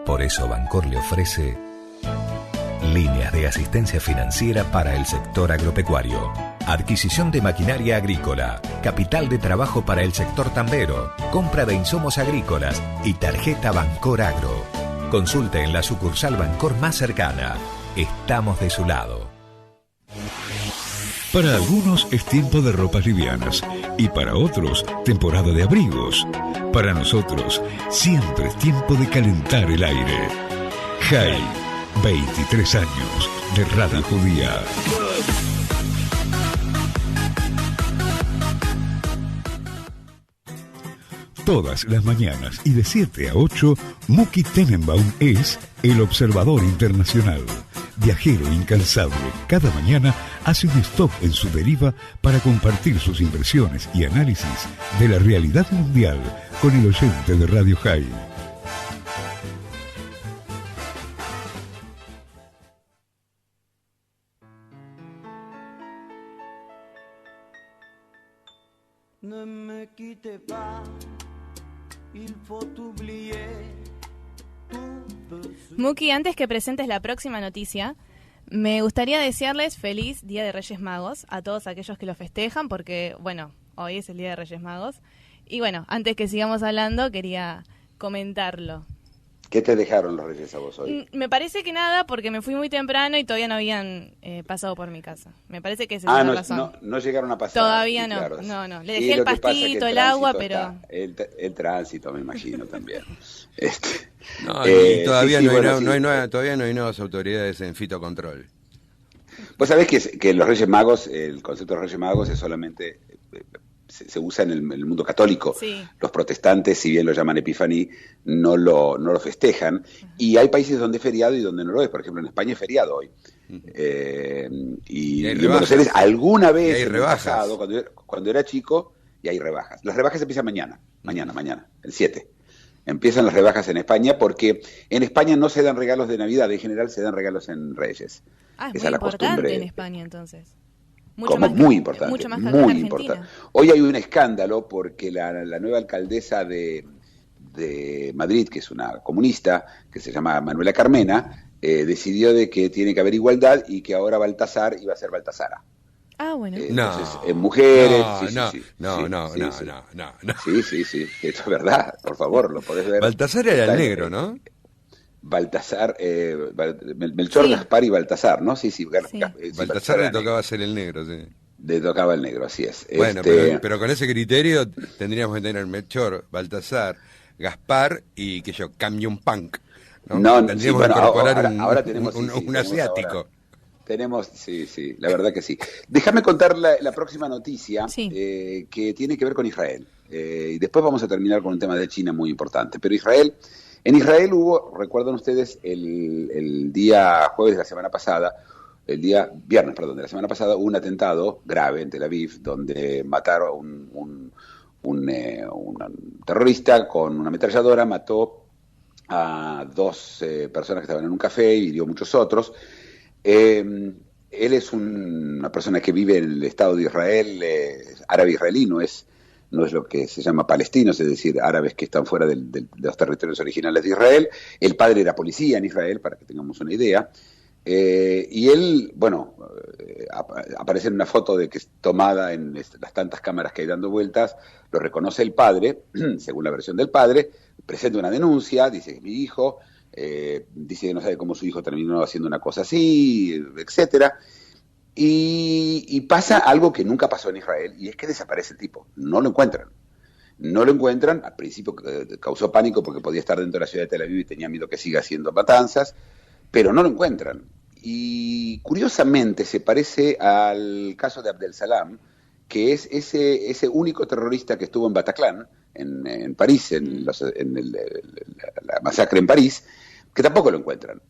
Por eso Bancor le ofrece líneas de asistencia financiera para el sector agropecuario, adquisición de maquinaria agrícola, capital de trabajo para el sector tambero, compra de insumos agrícolas y tarjeta Bancor Agro. Consulte en la sucursal Bancor más cercana. Estamos de su lado. Para algunos es tiempo de ropas livianas y para otros temporada de abrigos. Para nosotros siempre es tiempo de calentar el aire. High, 23 años de Radio Judía. Todas las mañanas y de 7 a 8, Muki Tenenbaum es el Observador Internacional. Viajero incansable, cada mañana hace un stop en su deriva para compartir sus impresiones y análisis de la realidad mundial con el oyente de Radio High. Ne me quitte pas, il faut oublier. Muki, antes que presentes la próxima noticia, me gustaría desearles feliz Día de Reyes Magos a todos aquellos que lo festejan, porque, bueno, hoy es el Día de Reyes Magos. Y bueno, antes que sigamos hablando, quería comentarlo. ¿Qué te dejaron los Reyes a vos hoy? Me parece que nada, porque me fui muy temprano y todavía no habían pasado por mi casa. Me parece que esa es la razón. No llegaron a pasar. Todavía no, claro, no. Le dejé el pastito, el agua, pero... El tránsito, me imagino, también. No, y todavía todavía no hay nuevas autoridades en fitocontrol. Vos sabés que los Reyes Magos, el concepto de los Reyes Magos es solamente... Se usa en el mundo católico. Sí. Los protestantes, si bien lo llaman Epifaní, no lo festejan. Uh-huh. Y hay países donde es feriado y donde no lo es. Por ejemplo, en España es feriado hoy. Uh-huh. Y en Buenos Aires alguna vez en el pasado, cuando era chico, y hay rebajas. Las rebajas empiezan mañana, el 7. Empiezan las rebajas en España porque en España no se dan regalos de Navidad, en general se dan regalos en Reyes. Ah, es Esa muy la importante costumbre. en España entonces. Muy importante, mucho más que acá en muy Argentina. importante. Hoy hay un escándalo porque la nueva alcaldesa de Madrid, que es una comunista, que se llama Manuela Carmena, decidió de que tiene que haber igualdad y que ahora Baltasar iba a ser Baltasara. Ah, bueno. Entonces, en mujeres... No. Sí, esto es verdad, por favor, lo podés ver. Baltasar era el negro, ¿no? Baltasar, Melchor, Sí. Gaspar y Baltasar, ¿no? Sí. Baltasar le era tocaba negro. ser el negro, sí. Le tocaba el negro, así es. Bueno, pero con ese criterio tendríamos que tener Melchor, Baltasar, Gaspar y que yo cambie un punk. No, tendríamos que incorporar ahora tenemos un asiático. Sí, la verdad que sí. Déjame contar la próxima noticia que tiene que ver con Israel. Y después vamos a terminar con un tema de China muy importante. Pero en Israel hubo, recuerdan ustedes, el día jueves de la semana pasada, el día viernes, perdón, de la semana pasada, hubo un atentado grave en Tel Aviv donde mataron un terrorista con una ametralladora, mató a 2 personas que estaban en un café y hirió muchos otros. Él es una persona que vive en el Estado de Israel, árabe israelí, no es lo que se llama palestinos, es decir, árabes que están fuera de los territorios originales de Israel. El padre era policía en Israel, para que tengamos una idea. Y él, aparece en una foto de que es tomada en las tantas cámaras que hay dando vueltas, lo reconoce el padre, según la versión del padre, presenta una denuncia, dice que es mi hijo, dice que no sabe cómo su hijo terminó haciendo una cosa así, etcétera. Y pasa algo que nunca pasó en Israel, y es que desaparece el tipo, no lo encuentran, al principio causó pánico porque podía estar dentro de la ciudad de Tel Aviv y tenía miedo que siga haciendo matanzas, pero no lo encuentran. Y curiosamente se parece al caso de Abdel Salam, que es ese único terrorista que estuvo en Bataclan, en París, en la masacre en París, que tampoco lo encuentran.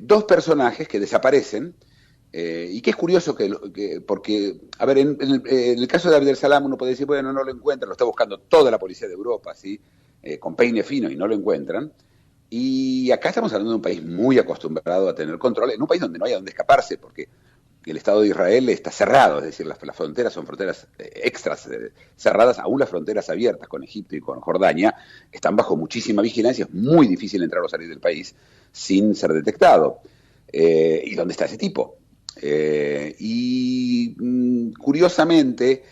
2 personajes que desaparecen, y que es curioso porque, a ver, en el caso de Abdel Salam uno puede decir, bueno, no lo encuentran, lo está buscando toda la policía de Europa, ¿sí? Con peine fino, y no lo encuentran. Y acá estamos hablando de un país muy acostumbrado a tener control, en un país donde no hay a dónde escaparse, porque el Estado de Israel está cerrado, es decir, las fronteras son fronteras extras cerradas, aún las fronteras abiertas con Egipto y con Jordania están bajo muchísima vigilancia, es muy difícil entrar o salir del país sin ser detectado. ¿Y dónde está ese tipo? Curiosamente,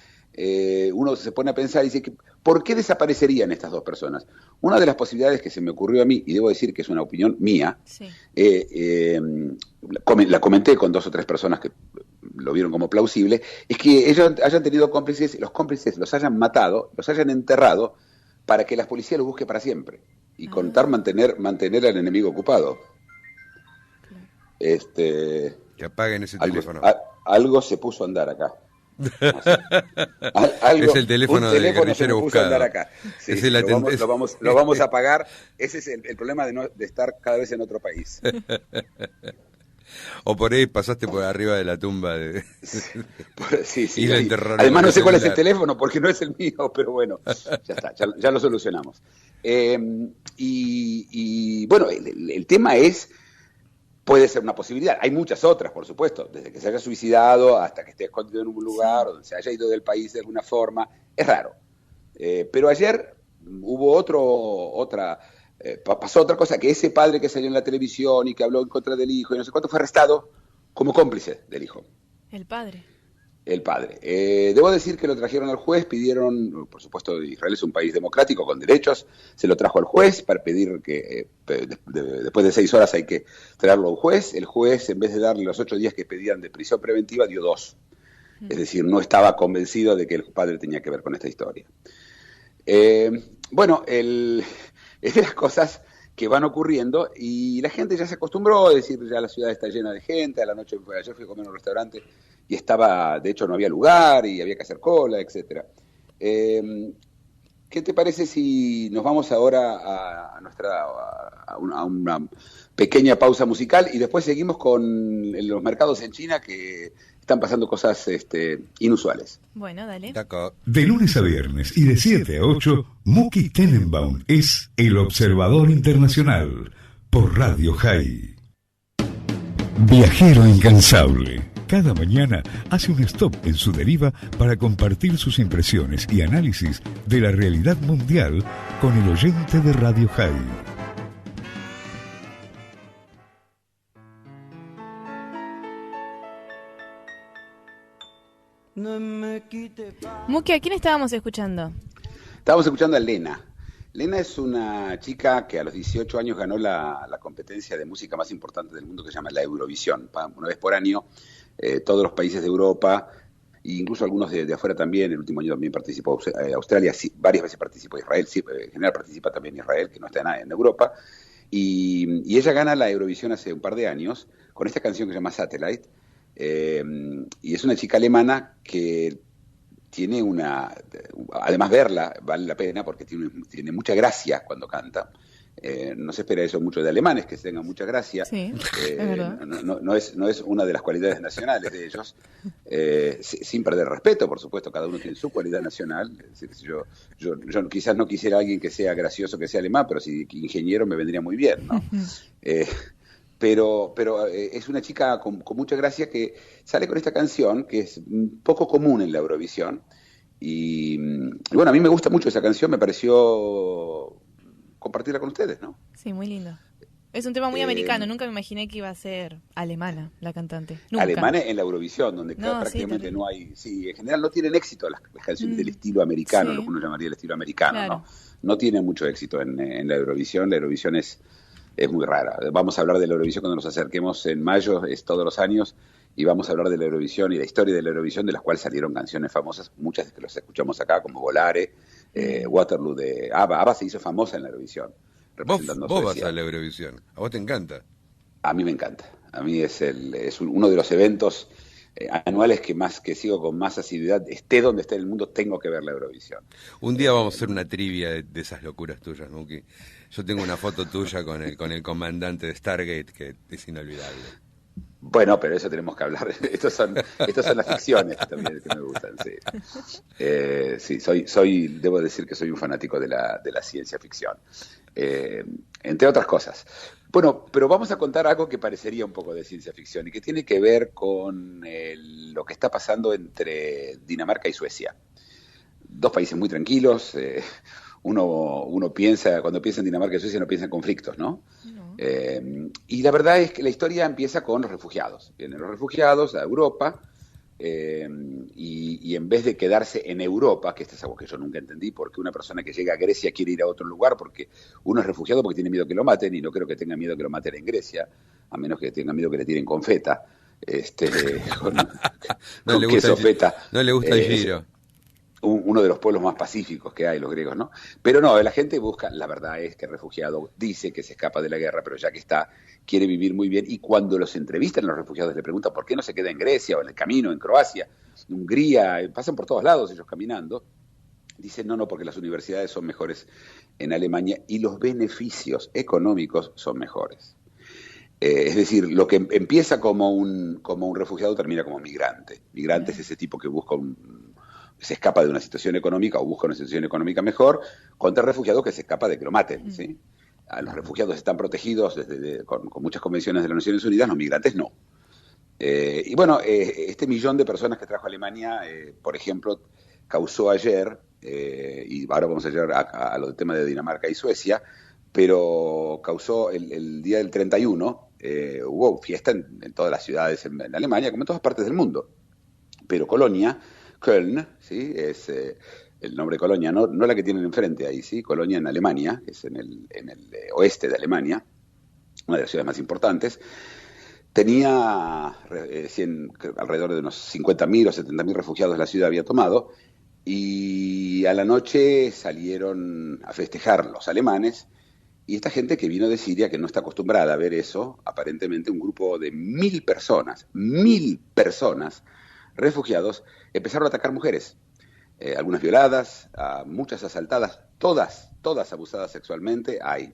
uno se pone a pensar y dice, ¿por qué desaparecerían estas 2 personas? Una de las posibilidades que se me ocurrió a mí, y debo decir que es una opinión mía, la comenté con 2 o 3 personas que lo vieron como plausible, es que ellos hayan tenido cómplices, los cómplices los hayan matado, los hayan enterrado, para que la policía los busque para siempre, y contar mantener al enemigo ocupado. Que apaguen ese teléfono. Algo se puso a andar acá. Es el teléfono del guerrillero buscado. Acá. Sí, lo vamos a apagar. Ese es el problema de estar cada vez en otro país. O por ahí pasaste por arriba de la tumba de... Sí. Y lo enterraron. Además no sé cuál es el teléfono porque no es el mío, pero bueno, ya está, ya lo solucionamos. Bueno, el tema es, puede ser una posibilidad. Hay muchas otras, por supuesto, desde que se haya suicidado hasta que esté escondido en un lugar, donde se haya ido del país de alguna forma. Es raro. Pero ayer hubo pasó otra cosa, que ese padre que salió en la televisión y que habló en contra del hijo y no sé cuánto, fue arrestado como cómplice del hijo. El padre. Debo decir que lo trajeron al juez, pidieron, por supuesto, Israel es un país democrático con derechos, se lo trajo al juez para pedir que después de 6 horas hay que traerlo a un juez. El juez, en vez de darle los 8 días que pedían de prisión preventiva, dio 2. Es decir, no estaba convencido de que el padre tenía que ver con esta historia. Bueno, es de las cosas que van ocurriendo y la gente ya se acostumbró, es decir, ya la ciudad está llena de gente. A la noche, ayer fui a comer en un restaurante y de hecho no había lugar y había que hacer cola, etcétera. ¿Qué te parece si nos vamos ahora a una pequeña pausa musical y después seguimos con los mercados en China, que están pasando cosas inusuales. Bueno, dale. De lunes a viernes y de 7 a 8, Muki Tenenbaum es El Observador Internacional por Radio High. Viajero incansable. Cada mañana hace un stop en su deriva para compartir sus impresiones y análisis de la realidad mundial con el oyente de Radio High. Muki, ¿a quién estábamos escuchando? Estábamos escuchando a Lena. Lena es una chica que a los 18 años ganó la competencia de música más importante del mundo, que se llama la Eurovisión. Una vez por año, todos los países de Europa, e incluso algunos de afuera también. El último año también participó Australia, sí, varias veces participó Israel, sí, en general participa también Israel, que no está en Europa. Y ella gana la Eurovisión hace un par de años con esta canción que se llama Satellite. Y es una chica alemana que tiene además verla vale la pena porque tiene mucha gracia cuando canta. No se espera eso mucho de alemanes, que tengan mucha gracia. Sí, es verdad. No es una de las cualidades nacionales de ellos, sin perder respeto, por supuesto, cada uno tiene su cualidad nacional. Es decir, yo quizás no quisiera a alguien que sea gracioso, que sea alemán, pero si ingeniero me vendría muy bien, ¿no? Pero es una chica con mucha gracia que sale con esta canción que es poco común en la Eurovisión. Y bueno, a mí me gusta mucho esa canción, me pareció compartirla con ustedes, ¿no? Sí, muy lindo. Es un tema muy americano, nunca me imaginé que iba a ser alemana la cantante. Nunca. Alemana en la Eurovisión, donde prácticamente no hay... Sí, en general no tienen éxito las canciones del estilo americano, sí. Lo que uno llamaría el estilo americano, claro. No tienen mucho éxito en la Eurovisión. La Eurovisión es muy rara. Vamos a hablar de la Eurovisión cuando nos acerquemos en mayo, es todos los años, y vamos a hablar de la Eurovisión y la historia de la Eurovisión, de las cuales salieron canciones famosas, muchas que las escuchamos acá, como Volare, Waterloo de ABBA. ABBA se hizo famosa en la Eurovisión. Vos vas a la Eurovisión, ¿a vos te encanta? A mí me encanta. A mí es uno de los eventos anuales que sigo con más asiduidad. Esté donde esté en el mundo, tengo que ver la Eurovisión. Un día vamos a hacer una trivia de esas locuras tuyas, Muki. Yo tengo una foto tuya con el comandante de Stargate que es inolvidable. Bueno, pero eso tenemos que hablar. Estas son las ficciones también que me gustan. Sí, debo decir que soy un fanático de la ciencia ficción, entre otras cosas. Bueno, pero vamos a contar algo que parecería un poco de ciencia ficción y que tiene que ver con lo que está pasando entre Dinamarca y Suecia. Dos países muy tranquilos. Uno piensa, cuando piensa en Dinamarca y Suecia, no piensa en conflictos, ¿no? Y la verdad es que la historia empieza con los refugiados. Vienen los refugiados a Europa y en vez de quedarse en Europa, que esto es algo que yo nunca entendí, porque una persona que llega a Grecia quiere ir a otro lugar, porque uno es refugiado porque tiene miedo que lo maten, y no creo que tenga miedo que lo maten en Grecia, a menos que tenga miedo que le tiren con feta, con queso feta. No le gusta el giro. Uno de los pueblos más pacíficos que hay, los griegos, ¿no? Pero no, la gente busca, la verdad es que el refugiado dice que se escapa de la guerra, pero ya que está, quiere vivir muy bien, y cuando los entrevistan a los refugiados le preguntan por qué no se queda en Grecia o en el camino, en Croacia, en Hungría, pasan por todos lados ellos caminando, dicen no, porque las universidades son mejores en Alemania y los beneficios económicos son mejores. Es decir, lo que empieza como un refugiado termina como migrante. Migrante es ese tipo que busca se escapa de una situación económica o busca una situación económica mejor, contra el refugiado que se escapa de que lo maten, ¿sí? Los refugiados están protegidos con muchas convenciones de las Naciones Unidas, los migrantes no. Y bueno, este millón de personas que trajo Alemania, por ejemplo, causó ayer, y ahora vamos a llegar a lo del tema de Dinamarca y Suecia, pero causó el día del 31, hubo fiesta en todas las ciudades en Alemania, como en todas partes del mundo. Pero Colonia, Köln, ¿sí? Es el nombre Colonia, no la que tienen enfrente ahí, ¿sí? Colonia en Alemania, que es en el oeste de Alemania, una de las ciudades más importantes, tenía alrededor de unos 50.000 o 70.000 refugiados la ciudad había tomado, y a la noche salieron a festejar los alemanes, y esta gente que vino de Siria, que no está acostumbrada a ver eso, aparentemente un grupo de 1.000 personas, refugiados, empezaron a atacar mujeres, algunas violadas, muchas asaltadas, todas abusadas sexualmente. Hay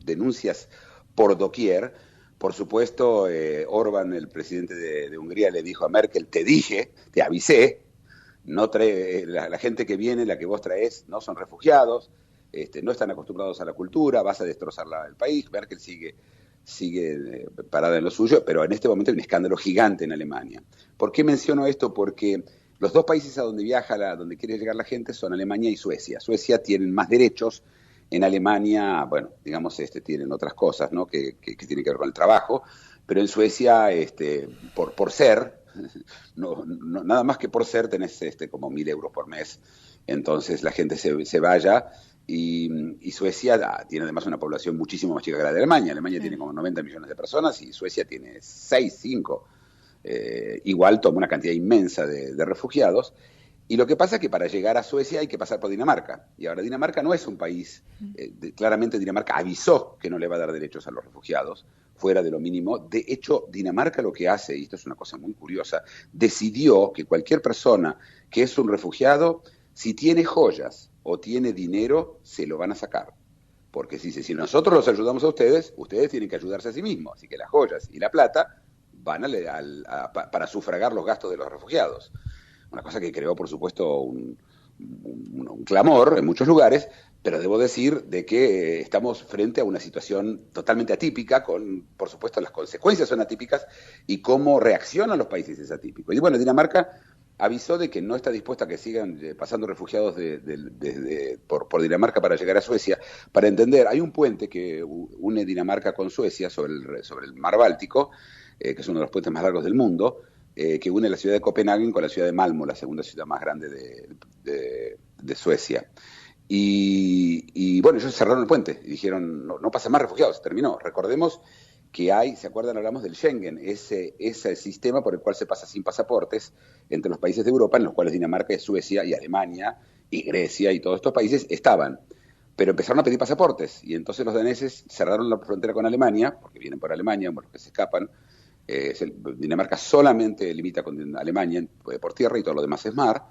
denuncias por doquier, Por supuesto, Orbán, el presidente de Hungría, le dijo a Merkel, te dije, te avisé, no trae, la gente que viene, la que vos traes, no son refugiados, no están acostumbrados a la cultura, vas a destrozar el país. Merkel sigue parada en lo suyo, pero en este momento hay un escándalo gigante en Alemania. ¿Por qué menciono esto? Porque los dos países a donde viaja, donde quiere llegar la gente, son Alemania y Suecia. Suecia tienen más derechos. En Alemania, bueno, digamos, tienen otras cosas, ¿no? que tienen que ver con el trabajo, pero en Suecia, por ser, no, nada más que por ser, tenés como 1.000 euros por mes, entonces la gente se vaya, y Suecia tiene además una población muchísimo más chica que la de Alemania. Alemania tiene como 90 millones de personas y Suecia tiene 6, 5. Igual toma una cantidad inmensa de refugiados. Y lo que pasa es que para llegar a Suecia hay que pasar por Dinamarca. Y ahora Dinamarca no es un país, claramente Dinamarca avisó que no le va a dar derechos a los refugiados, fuera de lo mínimo. De hecho, Dinamarca lo que hace, y esto es una cosa muy curiosa, decidió que cualquier persona que es un refugiado, si tiene joyas o tiene dinero, se lo van a sacar. Porque si nosotros los ayudamos a ustedes tienen que ayudarse a sí mismos. Así que las joyas y la plata van para sufragar los gastos de los refugiados. Una cosa que creó, por supuesto, un clamor en muchos lugares, pero debo decir de que estamos frente a una situación totalmente atípica, por supuesto, las consecuencias son atípicas, y cómo reaccionan los países es atípico. Y bueno, Dinamarca avisó de que no está dispuesta a que sigan pasando refugiados por Dinamarca para llegar a Suecia. Para entender, hay un puente que une Dinamarca con Suecia sobre el mar Báltico, que es uno de los puentes más largos del mundo, que une la ciudad de Copenhague con la ciudad de Malmö, la segunda ciudad más grande de Suecia. Y bueno, ellos cerraron el puente y dijeron, no pasan más refugiados, se terminó. Recordemos que ¿se acuerdan? Hablamos del Schengen, ese sistema por el cual se pasa sin pasaportes entre los países de Europa, en los cuales Dinamarca, Suecia y Alemania y Grecia y todos estos países estaban. Pero empezaron a pedir pasaportes, y entonces los daneses cerraron la frontera con Alemania, porque vienen por Alemania, por los que se escapan. Dinamarca solamente limita con Alemania por tierra y todo lo demás es mar,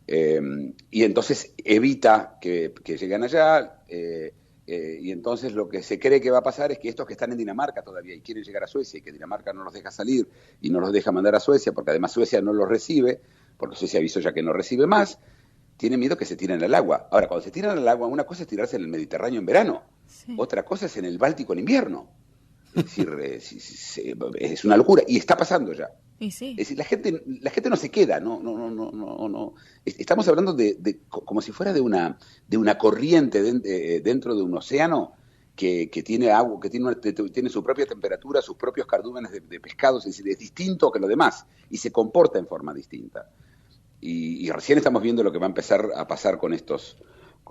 y entonces evita que lleguen allá, y entonces lo que se cree que va a pasar es que estos que están en Dinamarca todavía y quieren llegar a Suecia, y que Dinamarca no los deja salir y no los deja mandar a Suecia, porque además Suecia no los recibe, porque Suecia avisó ya que no recibe más, tienen miedo que se tiren al agua. Ahora, cuando se tiran al agua, una cosa es tirarse en el Mediterráneo en verano, sí. Otra cosa es en el Báltico en invierno. Es decir, es una locura, y está pasando ya. Y sí. Es decir, la gente no se queda, no. Estamos hablando como si fuera de una corriente dentro de un océano que tiene agua, que tiene su propia temperatura, sus propios cardúmenes de pescados, es decir, es distinto que lo demás y se comporta en forma distinta. Y recién estamos viendo lo que va a empezar a pasar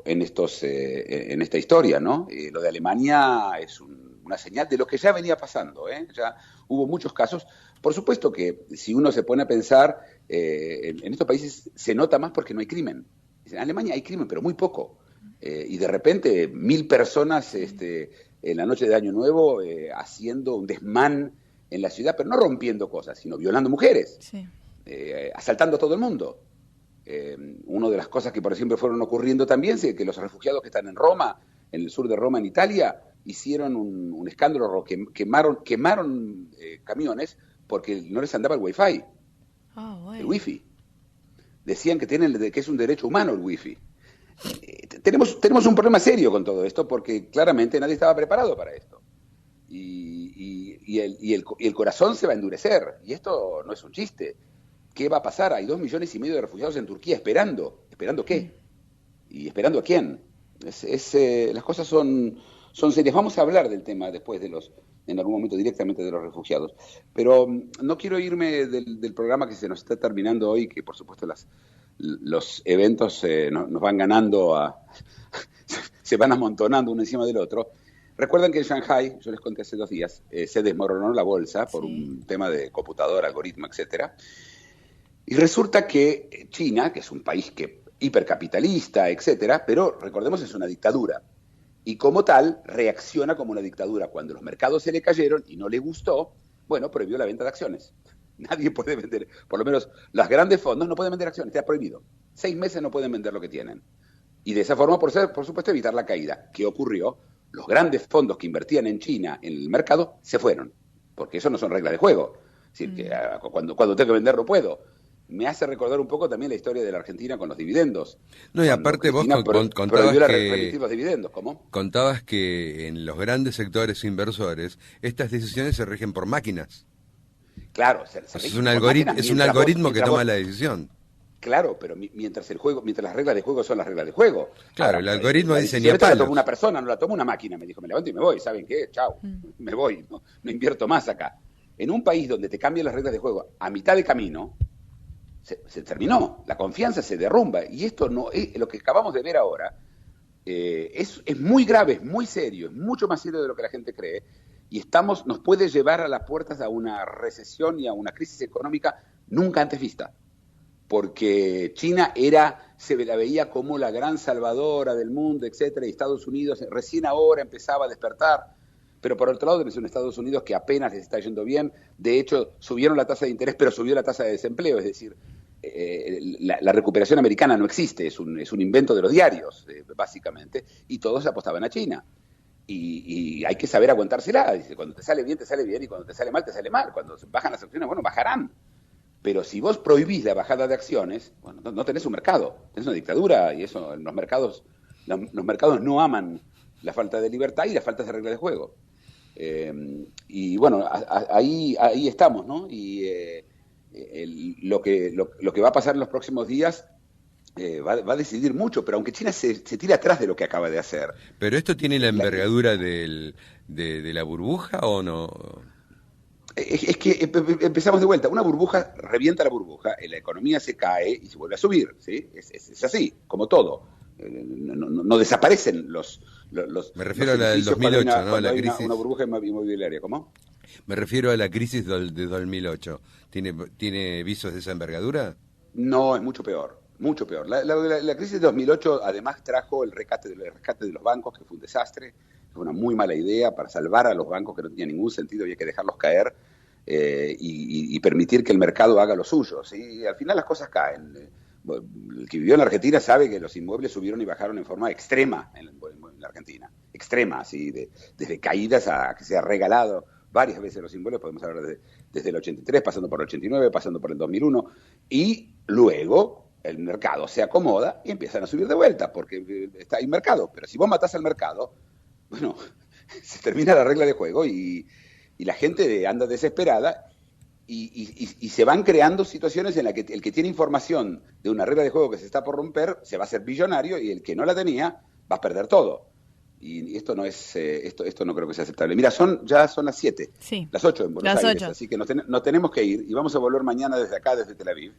en esta historia, ¿no? Lo de Alemania es una señal de lo que ya venía pasando, Ya hubo muchos casos. Por supuesto que si uno se pone a pensar, en estos países se nota más porque no hay crimen. En Alemania hay crimen, pero muy poco. Y de repente 1.000 personas en la noche de Año Nuevo haciendo un desmán en la ciudad, pero no rompiendo cosas, sino violando mujeres, sí. Asaltando a todo el mundo. Una de las cosas que por ejemplo fueron ocurriendo también es que los refugiados que están en Roma, en el sur de Roma, en Italia, hicieron un escándalo, quemaron camiones porque no les andaba el wifi. Bueno. El wifi. Decían que es un derecho humano el wifi. Tenemos un problema serio con todo esto, porque claramente nadie estaba preparado para esto. Y el corazón se va a endurecer. Y esto no es un chiste. ¿Qué va a pasar? Hay 2,5 millones de refugiados en Turquía esperando. ¿Esperando qué? ¿Y esperando a quién? Las cosas son serias. Vamos a hablar del tema después en algún momento directamente de los refugiados. Pero no quiero irme del programa que se nos está terminando hoy, que por supuesto los eventos nos van ganando, se van amontonando uno encima del otro. Recuerdan que en Shanghái, yo les conté hace 2 días, se desmoronó la bolsa por un tema de computadora, algoritmo, etcétera. Y resulta que China, que es un país hipercapitalista, etcétera, pero recordemos es una dictadura. Y como tal, reacciona como una dictadura. Cuando los mercados se le cayeron y no le gustó, bueno, prohibió la venta de acciones. Nadie puede vender, por lo menos los grandes fondos no pueden vender acciones, está prohibido. 6 meses no pueden vender lo que tienen. Y de esa forma, por supuesto, evitar la caída. ¿Qué ocurrió? Los grandes fondos que invertían en China, en el mercado, se fueron. porque eso no son reglas de juego. Es decir, que cuando tengo que vender no puedo. Me hace recordar un poco también la historia de la Argentina con los dividendos. No, y aparte vos contabas remitir los dividendos. ¿Cómo? Contabas que en los grandes sectores inversores estas decisiones se rigen por máquinas. Claro, es un algoritmo que toma la decisión. Claro, pero mientras las reglas de juego son las reglas de juego. Claro, el algoritmo dice ni a palos. La toma palos. una persona, no la toma una máquina. Me dijo, me levanto y me voy. ¿Saben qué? Chao, me voy. No invierto más acá. En un país donde te cambian las reglas de juego a mitad de camino, se terminó. La confianza se derrumba. Y esto no es lo que acabamos de ver ahora. Es muy grave, es muy serio, es mucho más serio de lo que la gente cree. Y nos puede llevar a las puertas a una recesión y a una crisis económica nunca antes vista. Porque China se la veía como la gran salvadora del mundo, etcétera, y Estados Unidos recién ahora empezaba a despertar. Pero por otro lado tenés un Estados Unidos que apenas les está yendo bien. De hecho, subieron la tasa de interés, pero subió la tasa de desempleo. Es decir, la recuperación americana no existe, es un invento de los diarios, básicamente, y todos apostaban a China. Y hay que saber aguantársela. Dice, cuando te sale bien, y cuando te sale mal. Cuando bajan las acciones, bueno, bajarán. Pero si vos prohibís la bajada de acciones, bueno, no tenés un mercado, tenés una dictadura, y eso los mercados no aman la falta de libertad y la falta de reglas de juego. Y bueno, ahí estamos, ¿no? Y lo que va a pasar en los próximos días va a decidir mucho, pero aunque China se tira atrás de lo que acaba de hacer. ¿Pero esto tiene la envergadura de la burbuja o no? Es que empezamos de vuelta. Una burbuja revienta la burbuja, la economía se cae y se vuelve a subir, ¿sí? Es así, como todo. No desaparecen los Me refiero a la del 2008, ¿no? La crisis. Una burbuja inmobiliaria, ¿cómo? Me refiero a la crisis de 2008. ¿Tiene visos de esa envergadura? No, es mucho peor. Mucho peor. La crisis de 2008 además trajo el rescate de los bancos, que fue un desastre. Fue una muy mala idea para salvar a los bancos, que no tenía ningún sentido, había que dejarlos caer y permitir que el mercado haga lo suyo, ¿sí? Al final las cosas caen. El que vivió en Argentina sabe que los inmuebles subieron y bajaron en forma extrema en la Argentina. Extrema, así, desde caídas a que se ha regalado varias veces los inmuebles, podemos hablar desde el 83, pasando por el 89, pasando por el 2001, y luego el mercado se acomoda y empiezan a subir de vuelta, porque hay mercado. Pero si vos matás al mercado, bueno, se termina la regla de juego y la gente anda desesperada y se van creando situaciones en las que el que tiene información de una regla de juego que se está por romper se va a hacer billonario y el que no la tenía va a perder todo. Y esto no es esto no creo que sea aceptable. Mira, ya son las 7, sí, las 8 en Buenos Aires, así que nos tenemos que ir y vamos a volver mañana desde acá, desde Tel Aviv,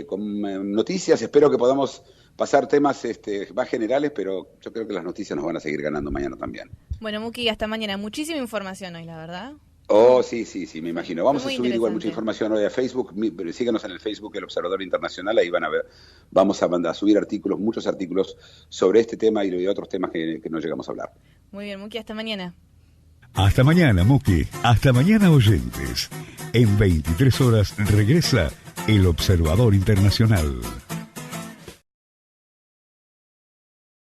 con noticias. Espero que podamos pasar temas más generales, pero yo creo que las noticias nos van a seguir ganando mañana también. Bueno, Muki, hasta mañana. Muchísima información hoy, la verdad. Oh, sí, me imagino. Vamos a subir igual mucha información hoy a Facebook. Síganos en el Facebook, El Observador Internacional. Ahí van a ver. Vamos a subir muchos artículos sobre este tema y de otros temas que no llegamos a hablar. Muy bien, Muki, hasta mañana. Hasta mañana, Muki. Hasta mañana, oyentes. En 23 horas regresa El Observador Internacional.